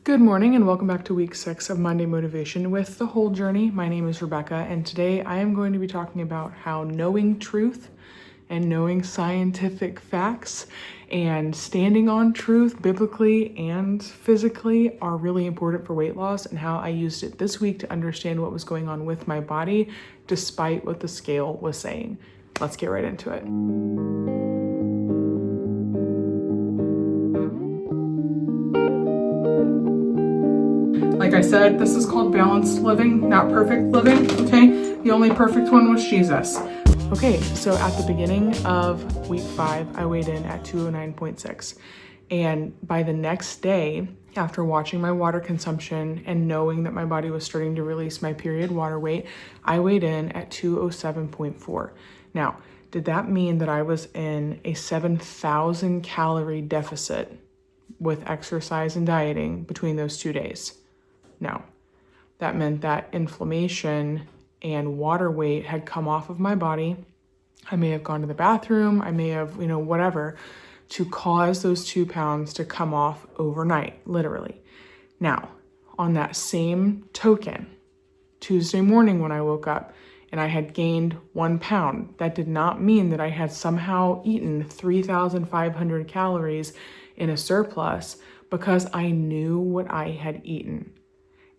Good morning and welcome back to week 6 of Monday Motivation with The Whole Journey. My name is Rebecca and today I am going to be talking about how knowing truth and knowing scientific facts and standing on truth biblically and physically are really important for weight loss, and how I used it this week to understand what was going on with my body despite what the scale was saying. Let's get right into it. Like I said, this is called balanced living, not perfect living, okay? The only perfect one was Jesus. Okay, so at the beginning of week 5, I weighed in at 209.6. And by the next day, after watching my water consumption and knowing that my body was starting to release my period water weight, I weighed in at 207.4. Now, did that mean that I was in a 7,000 calorie deficit with exercise and dieting between those 2 days? No, that meant that inflammation and water weight had come off of my body. I may have gone to the bathroom, I may have, whatever, to cause those 2 pounds to come off overnight, literally. Now, on that same token, Tuesday morning when I woke up and I had gained 1 pound, that did not mean that I had somehow eaten 3,500 calories in a surplus, because I knew what I had eaten.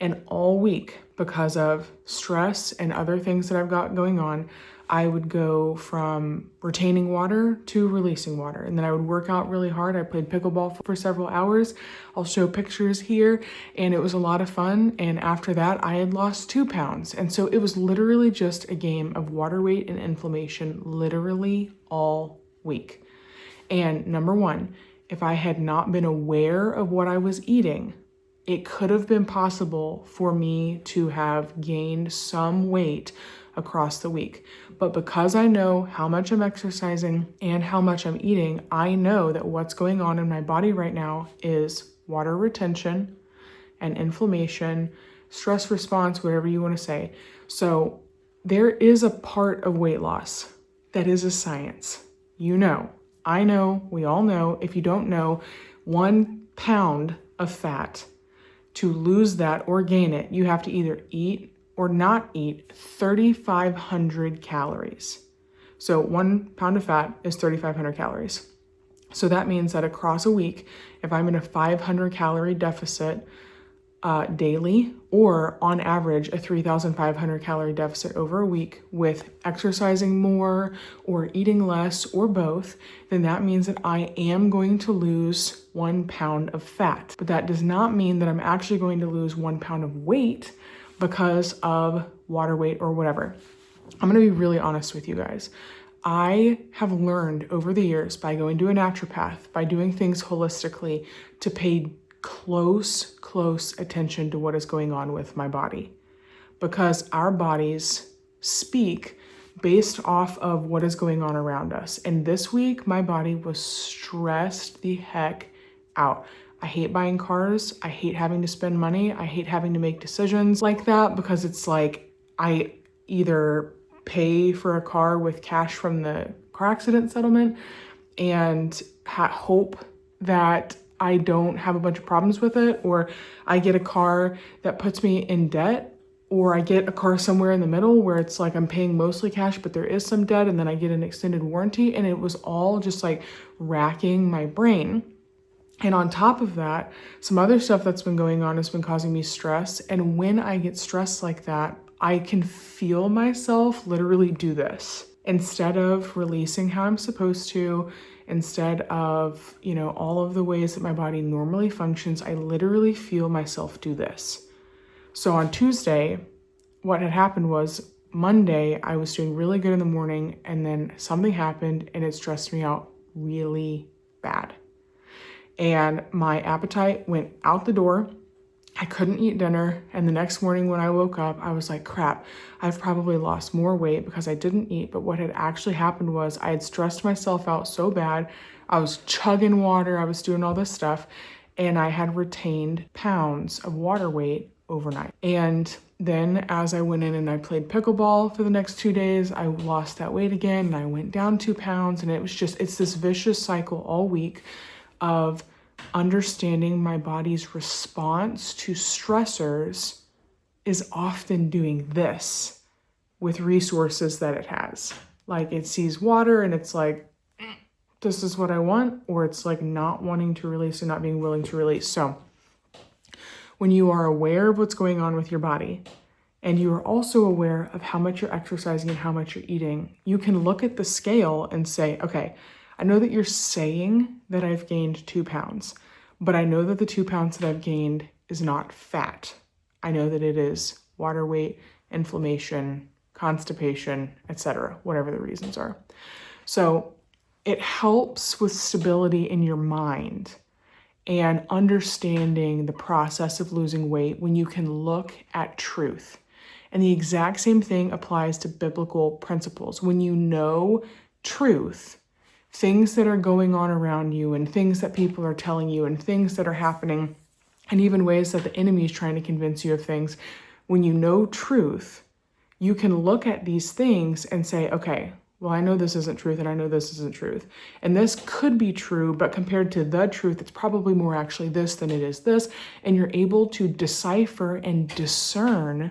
And all week, because of stress and other things that I've got going on, I would go from retaining water to releasing water. And then I would work out really hard. I played pickleball for several hours. I'll show pictures here. And it was a lot of fun. And after that, I had lost 2 pounds. And so it was literally just a game of water weight and inflammation, literally all week. And number one, if I had not been aware of what I was eating, it could have been possible for me to have gained some weight across the week. But because I know how much I'm exercising and how much I'm eating, I know that what's going on in my body right now is water retention and inflammation, stress response, whatever you want to say. So there is a part of weight loss that is a science. I know, we all know. If you don't know, 1 pound of fat, to lose that or gain it, you have to either eat or not eat 3,500 calories. So 1 pound of fat is 3,500 calories. So that means that across a week, if I'm in a 500 calorie deficit daily, or on average a 3,500 calorie deficit over a week with exercising more or eating less or both, then that means that I am going to lose 1 pound of fat. But that does not mean that I'm actually going to lose 1 pound of weight because of water weight or whatever. I'm going to be really honest with you guys. I have learned over the years, by going to a naturopath, by doing things holistically, to pay close attention to what is going on with my body, because our bodies speak based off of what is going on around us. And this week, my body was stressed the heck out. I hate buying cars. I hate having to spend money. I hate having to make decisions like that, because it's like I either pay for a car with cash from the car accident settlement and hope that I don't have a bunch of problems with it, or I get a car that puts me in debt, or I get a car somewhere in the middle where it's like I'm paying mostly cash, but there is some debt, and then I get an extended warranty. And it was all just like racking my brain. And on top of that, some other stuff that's been going on has been causing me stress. And when I get stressed like that, I can feel myself literally do this. Instead of releasing how I'm supposed to, instead of, all of the ways that my body normally functions, I literally feel myself do this. So on Tuesday, what had happened was Monday, I was doing really good in the morning, and then something happened and it stressed me out really bad. And my appetite went out the door. I couldn't eat dinner. And the next morning when I woke up, I was like, crap, I've probably lost more weight because I didn't eat. But what had actually happened was I had stressed myself out so bad. I was chugging water. I was doing all this stuff. And I had retained pounds of water weight overnight. And then as I went in and I played pickleball for the next 2 days, I lost that weight again and I went down 2 pounds. And it's this vicious cycle all week of Understanding my body's response to stressors is often doing this with resources that it has. Like it sees water and it's like, this is what I want, or it's like not wanting to release and not being willing to release. So when you are aware of what's going on with your body, and you are also aware of how much you're exercising and how much you're eating, you can look at the scale and say, okay, I know that you're saying that I've gained 2 pounds, but I know that the 2 pounds that I've gained is not fat. I know that it is water weight, inflammation, constipation, etc., whatever the reasons are. So it helps with stability in your mind and understanding the process of losing weight when you can look at truth. And the exact same thing applies to biblical principles. When you know truth, things that are going on around you and things that people are telling you and things that are happening, and even ways that the enemy is trying to convince you of things, when you know truth, you can look at these things and say, okay, well, I know this isn't truth and I know this isn't truth. And this could be true, but compared to the truth, it's probably more actually this than it is this. And you're able to decipher and discern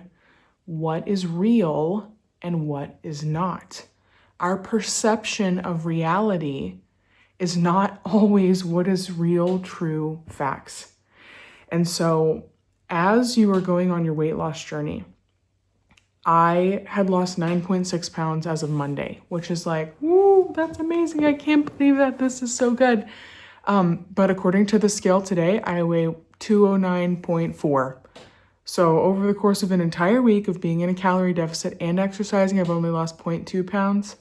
what is real and what is not. Our perception of reality is not always what is real, true facts. And so as you are going on your weight loss journey, I had lost 9.6 pounds as of Monday, which is like, woo, that's amazing. I can't believe that. This is so good. But according to the scale today, I weigh 209.4. So over the course of an entire week of being in a calorie deficit and exercising, I've only lost 0.2 pounds.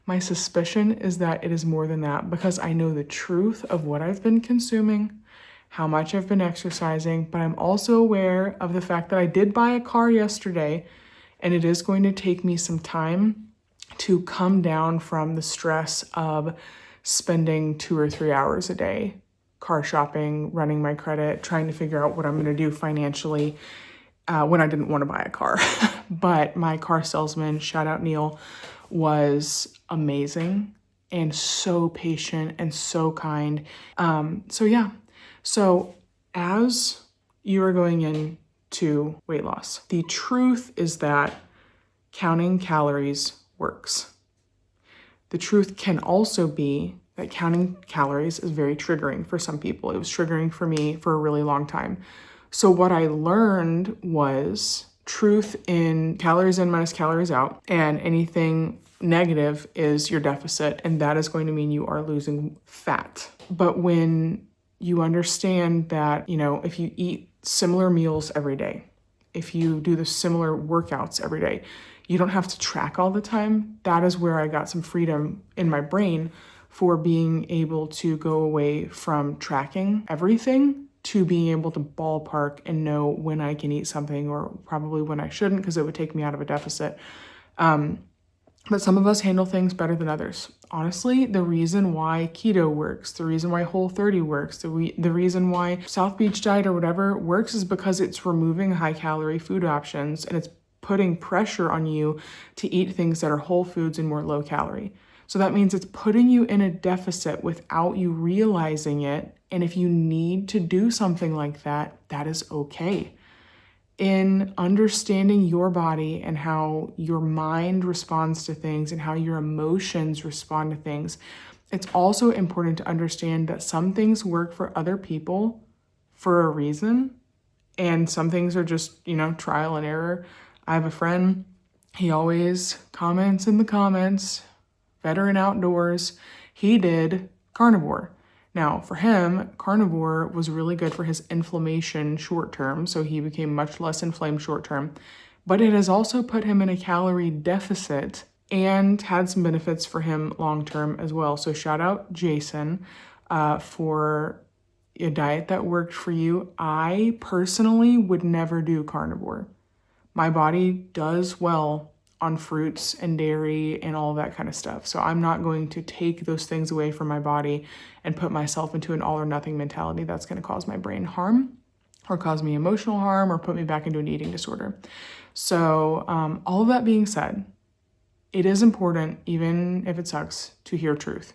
My suspicion is that it is more than that because I know the truth of what I've been consuming, how much I've been exercising, but I'm also aware of the fact that I did buy a car yesterday, and it is going to take me some time to come down from the stress of spending 2 or 3 hours a day car shopping, running my credit, trying to figure out what I'm going to do financially when I didn't want to buy a car. But my car salesman, shout out Neil, was amazing and so patient and so kind. So as you are going into weight loss, the truth is that counting calories works. The truth can also be that counting calories is very triggering for some people. It was triggering for me for a really long time. So what I learned was truth in calories in minus calories out, and anything negative is your deficit, and that is going to mean you are losing fat. But when you understand that, if you eat similar meals every day, if you do the similar workouts every day, you don't have to track all the time. That is where I got some freedom in my brain for being able to go away from tracking everything to being able to ballpark and know when I can eat something or probably when I shouldn't, because it would take me out of a deficit. But some of us handle things better than others. Honestly, the reason why keto works, the reason why Whole30 works, the reason why South Beach diet or whatever works is because it's removing high calorie food options and it's putting pressure on you to eat things that are whole foods and more low calorie. So that means it's putting you in a deficit without you realizing it. And if you need to do something like that, that is okay. In understanding your body and how your mind responds to things and how your emotions respond to things, it's also important to understand that some things work for other people for a reason, and some things are just, trial and error. I have a friend, he always comments in the comments, veteran outdoors, he did carnivore. Now, for him, carnivore was really good for his inflammation short term, so he became much less inflamed short term, but it has also put him in a calorie deficit and had some benefits for him long term as well. So shout out Jason for a diet that worked for you. I personally would never do carnivore. My body does well on fruits and dairy and all that kind of stuff. So I'm not going to take those things away from my body and put myself into an all or nothing mentality that's going to cause my brain harm or cause me emotional harm or put me back into an eating disorder. So all of that being said, it is important, even if it sucks, to hear truth,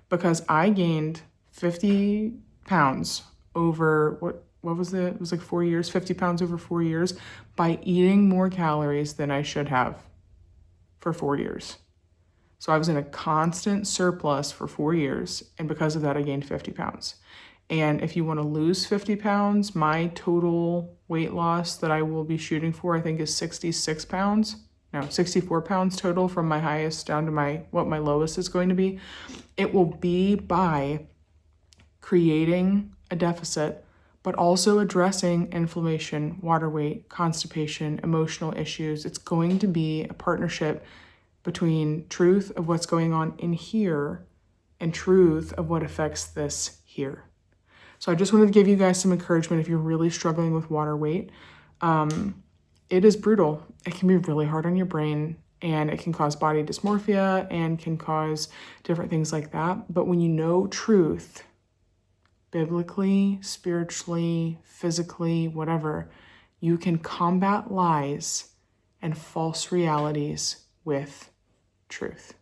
because I gained 50 pounds over, what was it? It was like 4 years, 50 pounds over 4 years by eating more calories than I should have for 4 years. So I was in a constant surplus for 4 years, and because of that, I gained 50 pounds. And if you want to lose 50 pounds, my total weight loss that I will be shooting for, I think, is 66 pounds. No, 64 pounds total from my highest down to what my lowest is going to be. It will be by creating a deficit, but also addressing inflammation, water weight, constipation, emotional issues. It's going to be a partnership between truth of what's going on in here and truth of what affects this here. So I just wanted to give you guys some encouragement if you're really struggling with water weight. It is brutal. It can be really hard on your brain, and it can cause body dysmorphia and can cause different things like that. But when you know truth, biblically, spiritually, physically, whatever, you can combat lies and false realities with truth.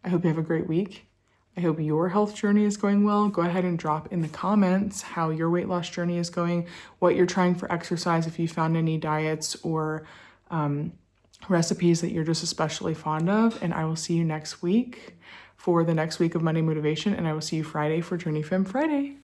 I hope you have a great week. I hope your health journey is going well. Go ahead and drop in the comments how your weight loss journey is going, what you're trying for exercise, if you found any diets or recipes that you're just especially fond of. And I will see you next week for the next week of Monday Motivation, and I will see you Friday for Journey Femme Friday.